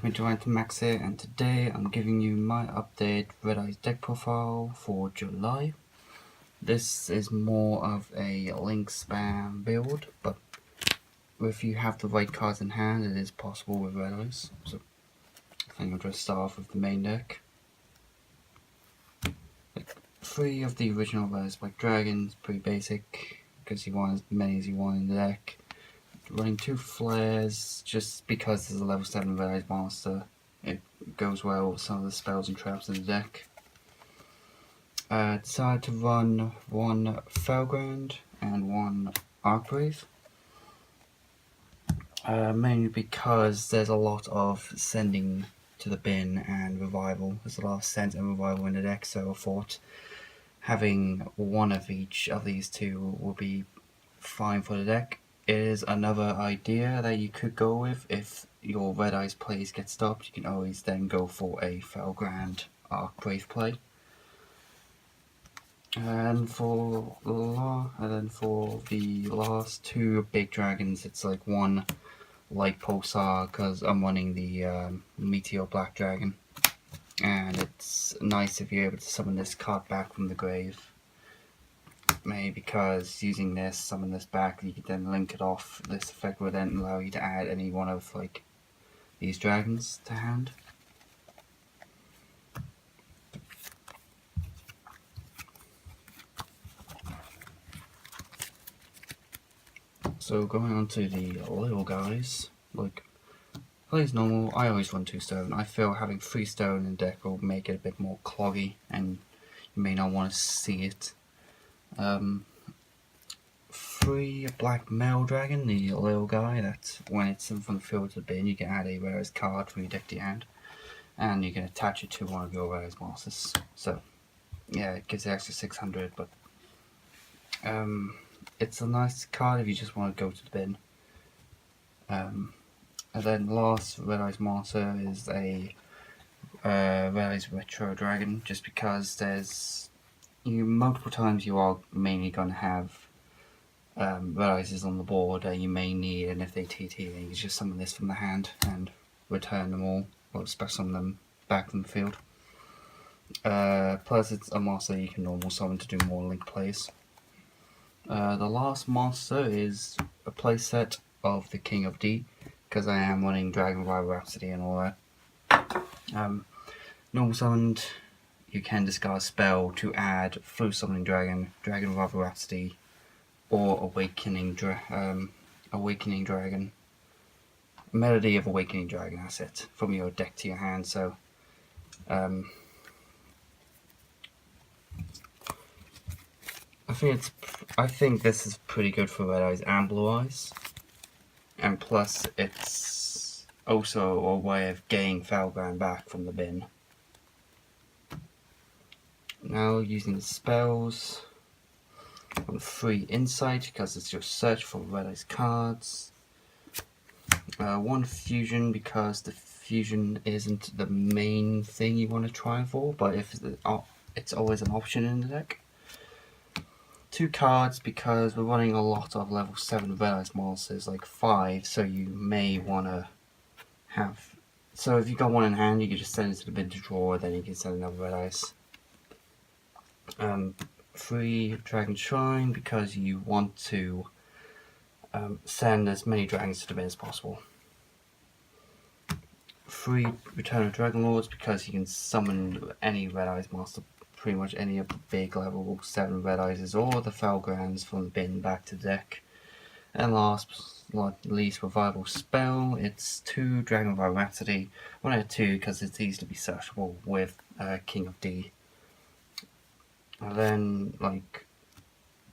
guys, Max here, and today I'm giving you my update Red Eyes deck profile for July. This is more of a link spam build, but if you have the right cards in hand, it is possible with Red Eyes. So I think I'll just start off with the main deck. Like 3 of the original Red Eyes Black Dragons, pretty basic, because you want as many as you want in the deck. Running 2 flares, just because there's a level 7 Red Eyes monster. It goes well with some of the spells and traps in the deck. Decided to run 1 Felgrand and 1 Archbrave. Mainly because there's a lot of sending to the bin and revival. There's a lot of send and revival in the deck, so I thought having 1 of each of these 2 will be fine for the deck. It is another idea that you could go with if your Red Eyes plays get stopped. You can always then go for a Felgrand Archbrave play. And for the last 2 big dragons, it's like 1 Light Pulsar because I'm running the Meteor Black Dragon, and it's nice if you're able to summon this card back from the grave. Maybe because using this, summon this back, you can then link it off. This effect will then allow you to add any one of like these dragons to hand. So going on to the little guys, like plays normal, I always run 2 stone. I feel having 3 stone in deck will make it a bit more cloggy and you may not want to see it. 3 Black Male Dragon, the little guy that when it's in from the field to the bin, you can add a Red Eyes card from your deck to your hand, and you can attach it to one of your Red Eyes monsters. So, yeah, it gives the extra 600, but it's a nice card if you just want to go to the bin. And then last Red Eyes monster is a Red Eyes Retro Dragon, just because there's multiple times you are mainly going to have Red Eyes is on the board that you may need, and if they TT, then you can just summon this from the hand and return them all, or special summon them back from the field. Plus it's a monster you can normal summon to do more link plays. The last monster is a playset of the King of D, because I am running Dragon Revival Rhapsody and all that. Normal summoned, you can discard a spell to add Flu Summoning Dragon, Dragon Revival Rhapsody, or Awakening Dragon, Melody of Awakening Dragon asset from your deck to your hand. So I think this is pretty good for Red Eyes and Blue Eyes, and plus it's also a way of getting Felgrand back from the bin. Now using the spells. 3 Insight because it's your search for Red Eyes cards. 1 Fusion because the fusion isn't the main thing you want to try for, but if it's always an option in the deck. 2 cards because we're running a lot of level 7 Red Eyes monsters, like 5, so you may want to have. So if you got 1 in hand, you can just send it to the bin to draw, then you can send another Red Eyes. 3 Dragon Shrine because you want to send as many dragons to the bin as possible. 3 Return of Dragon Lords because you can summon any Red Eyes monster, pretty much any of the big level 7 Red Eyes or the Felgrands from the bin back to the deck. And last but not least, Revival Spell. It's 2 Dragon Revival Rhapsody. 1 out of 2 because it's easy to be searchable with King of D. And then like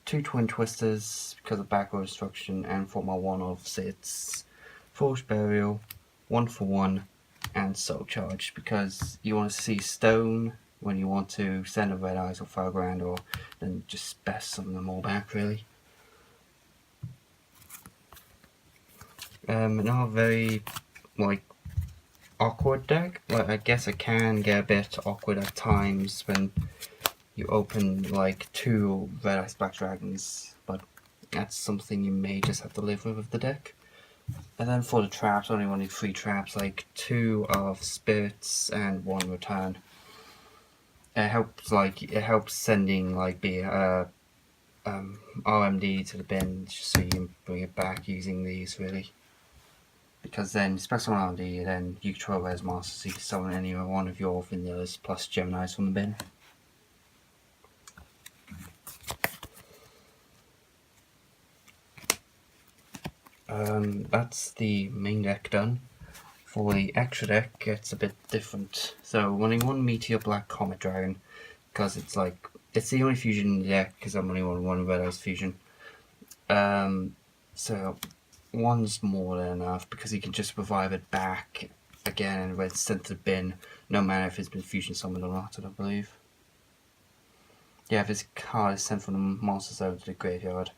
2 Twin Twisters because of backward destruction, and for my 1-offs it's Forged Burial, 1 for 1, and Soul Charge because you want to see stone when you want to send a Red Eyes or Felgrand, or then just best summon them all back really. Another very awkward deck. Well, I guess it can get a bit awkward at times when you open like 2 Red Eyes Black Dragons, but that's something you may just have to live with the deck. And then for the traps, only wanting 3 traps, like 2 of spirits and 1 return. It helps sending like the RMD to the bin just so you can bring it back using these really. Because then special RMD, then you control Res Master, so you can summon any one of your vanillas plus Geminis from the bin. That's the main deck done. For the extra deck, it's a bit different. So running 1 Meteor Black Comet Dragon, because it's the only fusion in the deck, because I'm only running 1 Red Eyes fusion. So 1's more than enough, because you can just revive it back again and it's sent to the bin, no matter if it's been fusion summoned or not, I believe. Yeah, if this card is sent from the monster zone to the graveyard,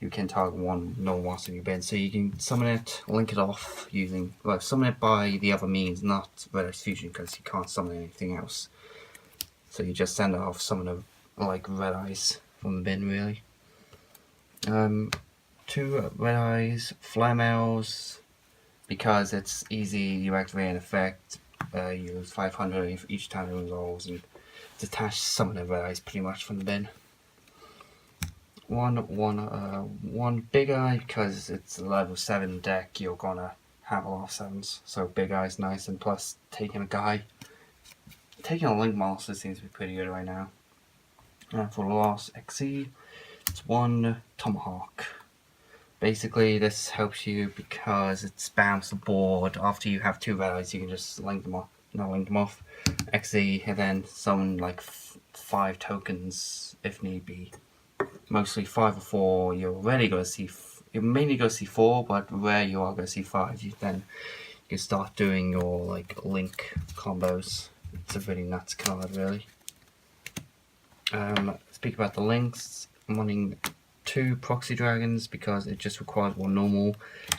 you can target 1 no monster in your bin. So you can summon it, link it off using, summon it by the other means, not Red Eyes Fusion, because you can't summon anything else. So you just send it off, summon a, Red Eyes from the bin, really. 2 Red Eyes, Flare Mails, because it's easy, you activate an effect, you lose 500 each time it resolves, and detach summon a Red Eyes pretty much from the bin. One Big Eye, because it's a level 7 deck, you're gonna have a lot of 7s, so Big Eye's nice, and plus taking a Link Monster seems to be pretty good right now. And for the last XE, it's 1 Tomahawk. Basically this helps you because it spams the board. After you have 2 Red Eyes, you can just link them off, XE, and then summon 5 tokens if need be. Mostly 5 or 4, you're mainly going to see 4, but rare you are going to see 5. You can start doing your link combos. It's a really nuts card, really. Speak about the links. I'm running 2 Proxy Dragons because it just requires 1 normal.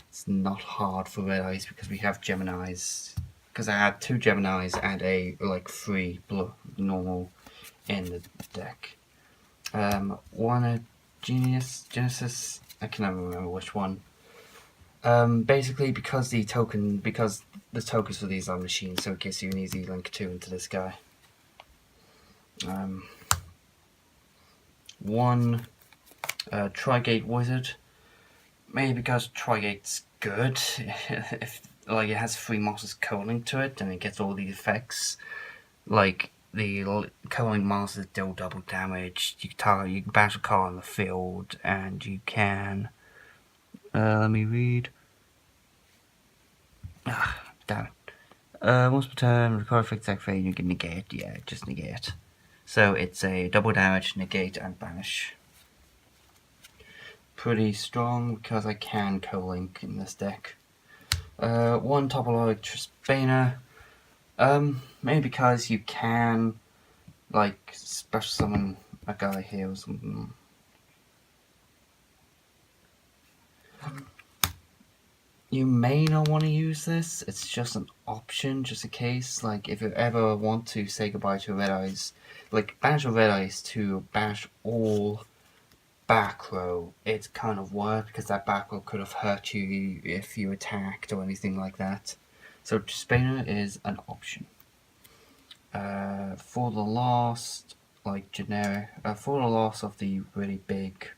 It's not hard for Red Eyes because we have Geminis. Because I had 2 Geminis and a 3 normal in the deck. 1 Genesis, I can never remember which one. Basically because the tokens for these are machines, so it gives you an easy link 2 into this guy. 1 Trigate Wizard, maybe because Trigate's good. If it has 3 monsters co-linked to it, and it gets all the effects. The co-link monsters deal double damage. You can bash a card on the field, and you can. Let me read. Damn it. Once per turn, record effects activate, you can negate. Yeah, just negate. So it's a double damage, negate, and banish. Pretty strong because I can co-link in this deck. 1 Topologic Trisbana. Maybe because you can special summon a guy here or something. You may not want to use this. It's just an option, just in case. If you ever want to say goodbye to Red Eyes, banish a Red Eyes to banish all back row, it kind of worked because that back row could have hurt you if you attacked or anything like that. So Trisbana is an option. For the last for the last of the really big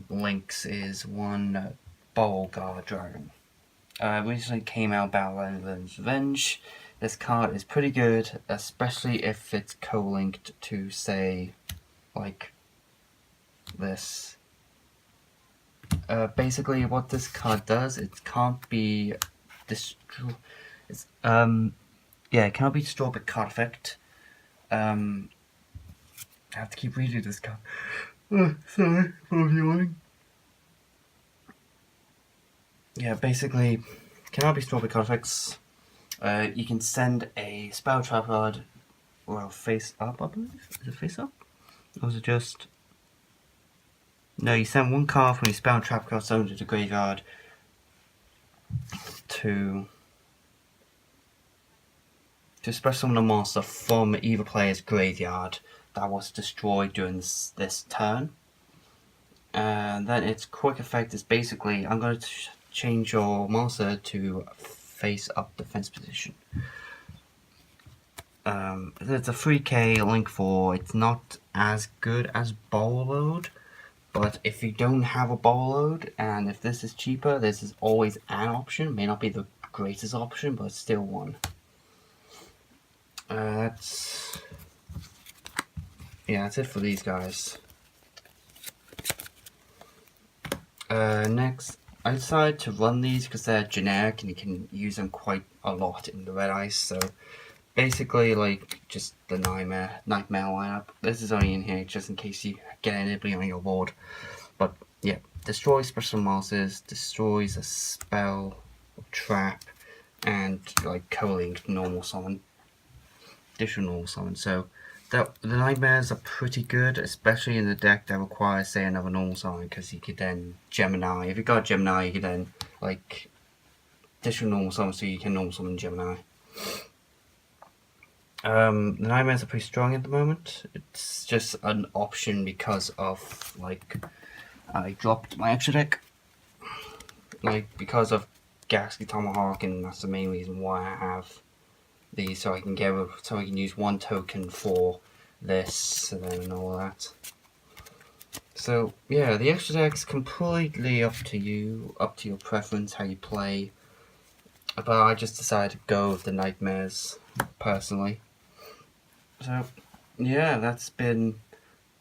links is 1 Beauregard Dragon. Recently came out Battleland's Revenge. This card is pretty good, especially if it's co-linked to say this. Basically what this card does, it can't be destroyed. It cannot be destroyed by card effect. I have to keep reading this card. Sorry for yawning. Yeah, basically, cannot be destroyed by card effects. You can send a spell trap card, face up, I believe. Is it face up? Or is it just... No, you send 1 card from your spell trap card zone to the graveyard to special summon a monster from either player's graveyard that was destroyed during this turn. And then its quick effect is basically, I'm going to change your monster to face up defense position. It's a 3k link 4. It's not as good as bowl load, but if you don't have a bowl load and if this is cheaper, this is always an option. May not be the greatest option, but still one. That's it for these guys. Next, I decided to run these because they're generic and you can use them quite a lot in the red ice. So basically, like, just the nightmare lineup. This is only in here just in case you get anybody on your board. But yeah, destroys special monsters, destroys a spell, or trap, and like co-linked normal summon, additional normal summon. So the nightmares are pretty good, especially in the deck that requires, say, another normal summon, because you could then Gemini. If you got Gemini, you could then like additional normal summon, so you can normal summon Gemini. The nightmares are pretty strong at the moment. It's just an option because of like I dropped my extra deck, like because of Galaxy Tomahawk, and that's the main reason why I have these, so I can use one token for this and all that. So yeah, the extra deck's completely up to you, up to your preference, how you play. But I just decided to go with the nightmares personally. So yeah, that's been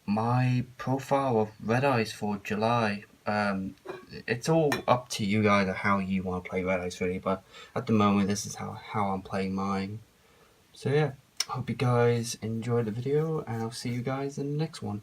my profile of Red Eyes for July. It's all up to you guys how you want to play Red Eyes really, but at the moment this is how I'm playing mine. So yeah, hope you guys enjoyed the video, and I'll see you guys in the next one.